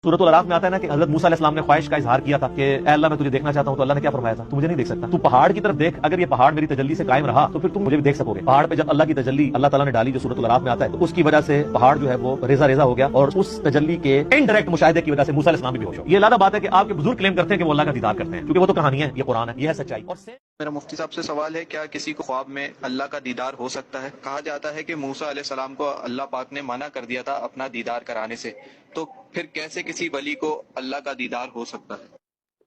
सूरत अल-अराफ में आता है ना कि हजरत मूसा अलैहिस्सलाम ने ख्वाहिश का इजहार किया था कि ऐ अल्लाह मैं तुझे देखना चाहता हूं, तो अल्लाह ने क्या फरमाया था? तू मुझे नहीं देख सकता, तू पहाड़ की तरफ देख, अगर ये पहाड़ मेरी तजल्ली से कायम रहा तो फिर तुम मुझे भी देख सकोगे। पहाड़ पे जब अल्लाह की तजल्ली अल्लाह ताला ने डाली जो सूरत अल-अराफ में आता है, तो उसकी वजह से पहाड़ जो है वो रेजा रेजा हो गया और उस तजल्ली के इनडायरेक्ट मुशाहिदे की वजह से मूसा अलैहिस्सलाम भी बेहोश हो। ये अलग बात है कि आपके बुजुर्ग क्लेम करते हैं कि वो अल्लाह का दीदार करते हैं, क्योंकि वो तो कहानी है, ये कुरान है, ये है सच्चाई। और मेरा मुफ्ती साहब से सवाल है, क्या किसी को ख्वाब में अल्लाह का दीदार हो सकता है? कहा जाता है कि मूसा अलैहिस्सलाम को अल्लाह पाक ने मना कर दिया था अपना दीदार कराने से, तो फिर कैसे किसी वली को अल्लाह का दीदार हो सकता है?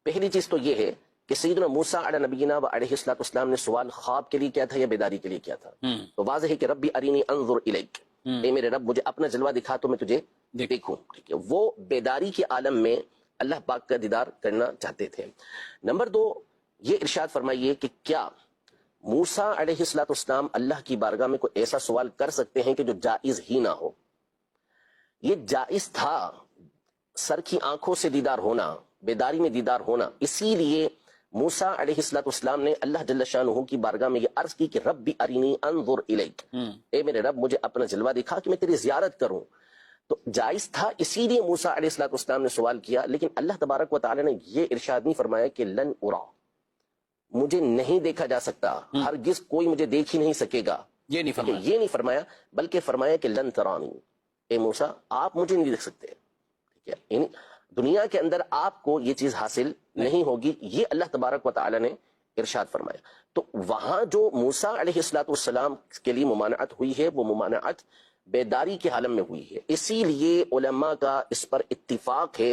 पहली चीज तो ये है कि सैयदना मूसा अला नबीना व अलैहिस्सलाम ने सवाल ख्वाब के लिए किया था या बेदारी के लिए किया था? तो वाज़ेह है कि रब्बी अरीनी अंजुर इलैक, ए मेरे रब मुझे अपना जलवा दिखा तो मैं तुझे देखूं। ठीक है, वो बेदारी के आलम में अल्लाह पाक का दीदार करना चाहते थे। नंबर 2, ये इरशाद फरमाइए कि क्या मूसा अलैहिस्सलाम अल्लाह की बारगाह में कोई ऐसा सवाल कर सकते हैं कि जो जायज ही ना हो? ये जायज था, सर की आंखों से दीदार होना, बेदारी में दीदार होना। इसीलिए मूसा अलैहिस्सलाम ने अल्लाह जल्ल शानुहु की बारगाह में ये अर्ज की कि रब्बी अरीनी अंजुर इलैक, ए मेरे रब मुझे अपना जलवा दिखा कि मैं तेरी जियारत करूं। तो जायज था, इसीलिए मूसा अलैहिस्सलाम ने सवाल किया। लेकिन अल्लाह तबारक व तआला ने ये इरशाद नहीं फरमाया कि लन उरा, मुझे नहीं देखा जा सकता, हरगिज कोई मुझे देख ही नहीं सकेगा, ये नहीं फरमाया। ये नहीं फरमाया, बल्कि फरमाया कि लन तरानी, ए मूसा आप मुझे नहीं देख सकते। ठीक है, दुनिया के अंदर आपको ये चीज हासिल नहीं होगी, ये अल्लाह तबारक व तआला ने इरशाद फरमाया। तो वहां जो मूसा अलैहिस्सलाम के लिए मुमानअत हुई है, वो मुमानअत बेदारी के आलम में हुई है। इसीलिए उलमा का इस पर इत्तिफाक है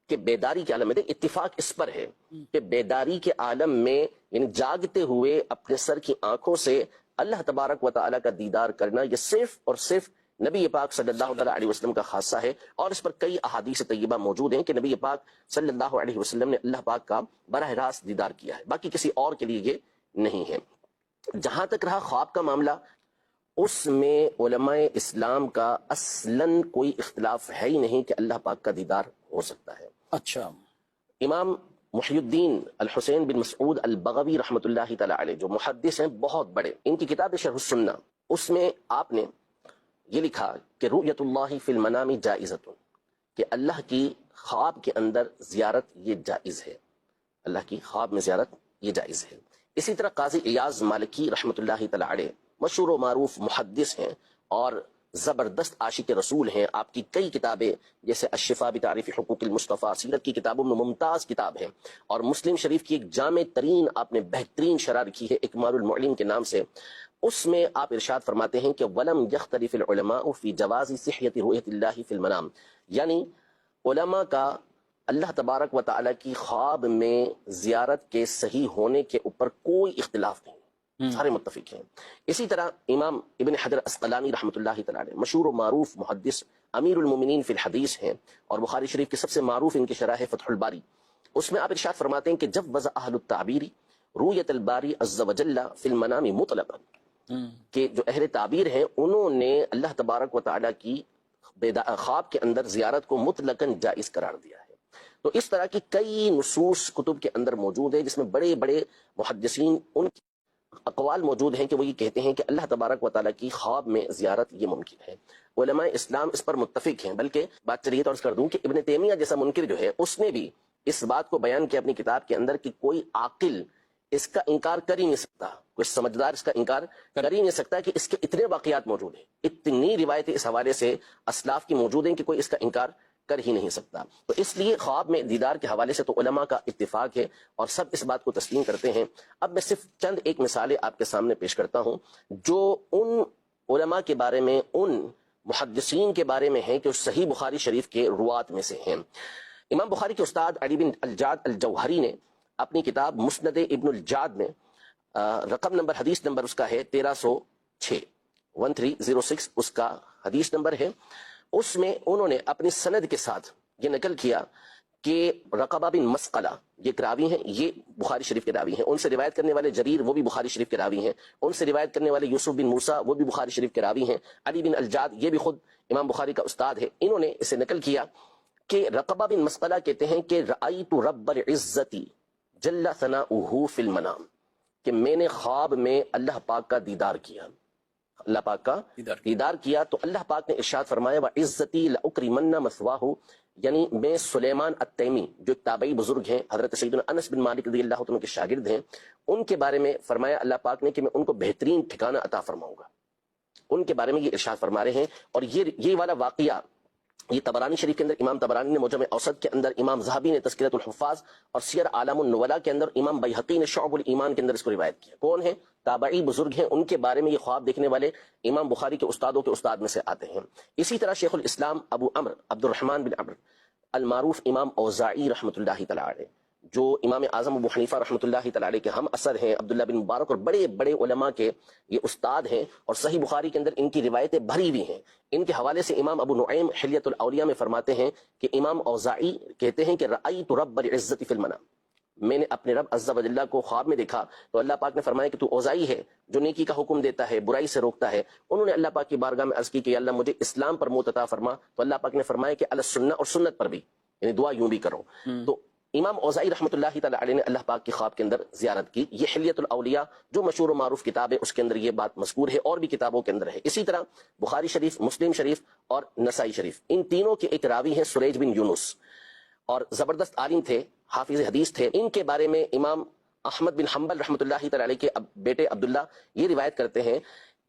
कि बेदारी के आलम में, इत्तिफाक इस पर है कि बेदारी के आलम में यानी जागते हुए अपने सर की आंखों से अल्लाह तबारक व तआला का दीदार करना, ये सिर्फ और सिर्फ नबी पाक सल्लल्लाहु अलैहि वसल्लम का खासा है। और इस पर कई अहादीस तय्यबा मौजूद हैं कि नबी पाक सल्लल्लाहु अलैहि वसल्लम ने अल्लाह पाक का बराह रास्त दीदार किया है, बाकी किसी और के लिए ये नहीं है। जहां तक रहा ख्वाब का मामला, उसमें उलमाए इस्लाम का असलन कोई इख्तिलाफ है ही नहीं कि अल्लाह पाक का दीदार हो सकता है। अच्छा, इमाम मुहियुद्दीन अल हुसैन बिन मसऊद अल बगवी रहमतुल्लाहि तआला अलैह जो मुहद्दिस हैं बहुत बड़े, इनकी किताब शरह सुन्ना, उसमें आपने ये लिखा कि रुयतुल्लाहि फिल मनामी जाइज़तुन, कि अल्लाह की ख्वाब के अंदर जियारत ये जायज़ है, अल्लाह की ख्वाब में जियारत ये जायज़ है। इसी तरह काजी इयाज मालिकी रहमतुल्लाहि तआला अलैह मशहूर व मारूफ मुहद्दिस हैं और ज़बरदस्त आशिक रसूल हैं। आपकी कई किताबें जैसे अशिफा बितारीफ हुकूक़िल मुस्तफ़ा, सीरत की किताबों में मुमताज़ किताब है, और मुस्लिम शरीफ की एक जामे तरीन आपने बेहतरीन शरह लिखी है इकमालुल मुअल्लिम के नाम से। उसमें आप इरशाद फरमाते हैं कि वलम यख्तलिफिल उलमाउ फी जवाज़ि सिहयति रुयतिल्लाहि फिल मनाम, यानी उलमा का अल्लाह तबारक व तआला की ख्वाब में जियारत के सही होने के ऊपर कोई इख्तिलाफ नहीं, सारे मुत्तफिक हैं। इसी तरह इमाम इब्न हजर अस्क़लानी रहमतुल्लाहि तआला अलैह मशहूर व मारूफ मुहद्दिस अमीरुल मोमिनीन फिल हदीस हैं, और बुखारी शरीफ की सबसे मारूफ इनकी शरह है फतहुल बारी। उसमें आप इरशाद फरमाते हैं कि जब वज़ा अहलुत ताबीरी रुयतल बारी अज़्ज़ व जल्ला फिल मनामी मुतलक़न, कि जो अहले ताबीर हैं उन्होंने अल्लाह तबारक व तआला की ख्वाब के अंदर जियारत को मुतलकन जायज़ करार दिया है। तो इस तरह की कई नुसूस कुतुब के अंदर मौजूद है, जिसमें बड़े बड़े मुहद्दिसीन उनकी अक़वाल मौजूद हैं कि वो ये कहते हैं कि अल्लाह तबारक व तआला की ख्वाब में जियारत ये मुमकिन है। उलमाए इस्लाम इस पर मुत्तफिक हैं, बल्कि बात चलिए तो अर्ज़ कर दूं कि इब्न तैमिया जैसा मुनकिर जो है उसने भी इस बात को बयान किया अपनी किताब के अंदर कि कोई आकिल इसका इनकार कर ही नहीं सकता, कोई समझदार इसका इनकार कर ही नहीं सकता कि इसके इतने वाक़यात मौजूद हैं, इतनी रिवायतें इस हवाले से अस्लाफ की मौजूद हैं कि कोई इसका इनकार कर ही नहीं सकता। तो इसलिए ख्वाब में दीदार के हवाले से तो उलमा का इत्तिफाक है और सब इस बात को तस्लीम करते हैं। अब मैं सिर्फ चंद एक मिसालें आपके सामने पेश करता हूं जो उन उलमा के बारे में, उन मुहद्दिसीन के बारे में है कि सही बुखारी शरीफ के रुवात में से हैं। इमाम बुखारी के उस्ताद अली बिन अल-जाद अल-जौहरी ने अपनी किताब मुस्नद इब्न अल-जाद में रकम नंबर, हदीस नंबर उसका है 1306, 1306 उसका हदीस नंबर है। उसमें उन्होंने अपनी सनद के साथ ये नकल किया कि रक़बा बिन मसक़ला ये एक रावी हैं, ये बुखारी शरीफ के रावी हैं। उनसे रिवायत करने वाले जरीर वो भी बुखारी शरीफ के रावी हैं। उनसे रिवायत करने वाले यूसुफ बिन मूसा वो भी बुखारी शरीफ के रावी हैं। अली बिन अल-जाद ये भी खुद इमाम बुखारी का उस्ताद है। इन्होंने इसे नकल किया कि रक़बा बिन मसक़ला कहते हैं कि रअयतु रब्बल इज़्ज़ती जल्ला सनाउहु फिल मनाम, कि मैंने ख्वाब में अल्लाह पाक का दीदार किया। اللہ پاک کا دیدار کیا تو اللہ پاک نے ارشاد فرمایا وعزتی لأکرمن مثواہ، یعنی میں سلیمان التیمی جو ایک تابعی بزرگ ہیں، حضرت سیدنا انس بن مالک رضی اللہ عنہ کے شاگرد ہیں، ان کے بارے میں فرمایا اللہ پاک نے کہ میں ان کو بہترین ٹھکانہ عطا فرماؤں گا. ان کے بارے میں یہ ارشاد فرما رہے ہیں. اور یہ والا واقعہ یہ طبرانی شریف کے اندر امام طبرانی نے معجم اوسط کے اندر، امام ذہبی نے تذکرۃ الحفاظ اور سیر اعلام النبلاء کے اندر، امام بیہقی نے شعب الایمان کے اندر اس کو روایت کیا. کون ہیں؟ تابعی بزرگ ہیں، ان کے بارے میں یہ خواب دیکھنے والے امام بخاری کے استادوں کے استاد میں سے آتے ہیں. اسی طرح شیخ الاسلام ابو عمرو عبد الرحمن بن عمرو المعروف امام اوزاعی رحمۃ اللہ تعالی علیہ، جو امام اعظم ابو حنیفہ رحمۃ اللہ تعالی علیہ کے ہم اثر ہیں، عبداللہ بن مبارک اور بڑے بڑے علماء کے یہ استاد ہیں، اور صحیح بخاری کے اندر ان کی روایتیں بھری ہوئی ہیں. ان کے حوالے سے امام ابو نعیم حلیۃ الاولیاء میں فرماتے ہیں کہ امام اوزاعی کہتے ہیں کہ رأیت رب العزت فی المنام، میں نے اپنے رب عز و جل کو خواب میں دیکھا تو اللہ پاک نے فرمایا کہ تو اوزاعی ہے جو نیکی کا حکم دیتا ہے، برائی سے روکتا ہے. انہوں نے اللہ پاک کی بارگاہ میں عرض کی کہ اللہ مجھے اسلام پر موت عطا فرما، تو اللہ پاک نے فرمایا کہ علی السنہ، اور سنت پر بھی، یعنی دعا یوں بھی کرو. تو امام اوزاعی رحمۃ اللہ تعالی علیہ نے اللہ پاک کی خواب کے اندر زیارت کی. یہ حلیۃ الاولیاء جو مشہور و معروف کتاب ہے اس کے اندر یہ بات مذکور ہے، اور بھی کتابوں کے اندر ہے. اسی طرح بخاری شریف، مسلم شریف اور نسائی شریف، ان تینوں کے ایک راوی ہیں سریج بن یونس، اور زبردست عالم تھے، حافظ حدیث تھے. ان کے بارے میں امام احمد بن حنبل رحمۃ اللہ تعالی علیہ کے بیٹے عبداللہ یہ روایت کرتے ہیں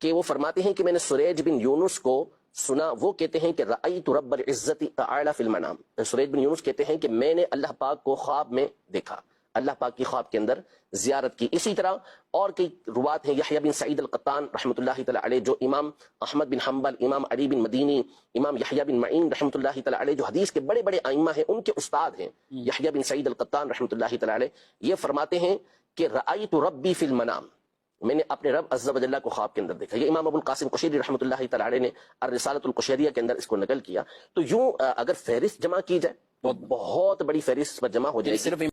کہ وہ فرماتے ہیں کہ میں نے سریج بن یونس کو سنا، وہ کہتے ہیں کہ رأیت رب العزت تعالی فی المنام. سریج بن یونس کہتے ہیں کہ میں نے اللہ پاک کو خواب میں دیکھا، اللہ پاک کی خواب کے اندر زیارت کی. اسی طرح اور کئی روات ہیں. یحییٰ بن سعید القطان رحمۃ اللہ تعالی علیہ، جو امام احمد بن حنبل، امام علی بن مدینی، امام یحییٰ بن معین رحمۃ اللہ تعالی علیہ، جو حدیث کے بڑے بڑے ائمہ ہیں، ان کے استاد ہیں یحییٰ بن سعید القطان رحمۃ اللہ تعالی علیہ. یہ فرماتے ہیں کہ رأیت ربی فی المنام، میں نے اپنے رب عز و جل کو خواب کے اندر دیکھا. یہ امام ابو القاسم قشیری رحمۃ اللہ تعالی علیہ نے الرسالۃ القشیریہ کے اندر اس کو نقل کیا. تو یوں اگر فہرست جمع کی جائے تو بہت بڑی فہرست پر جمع ہو جائے گی.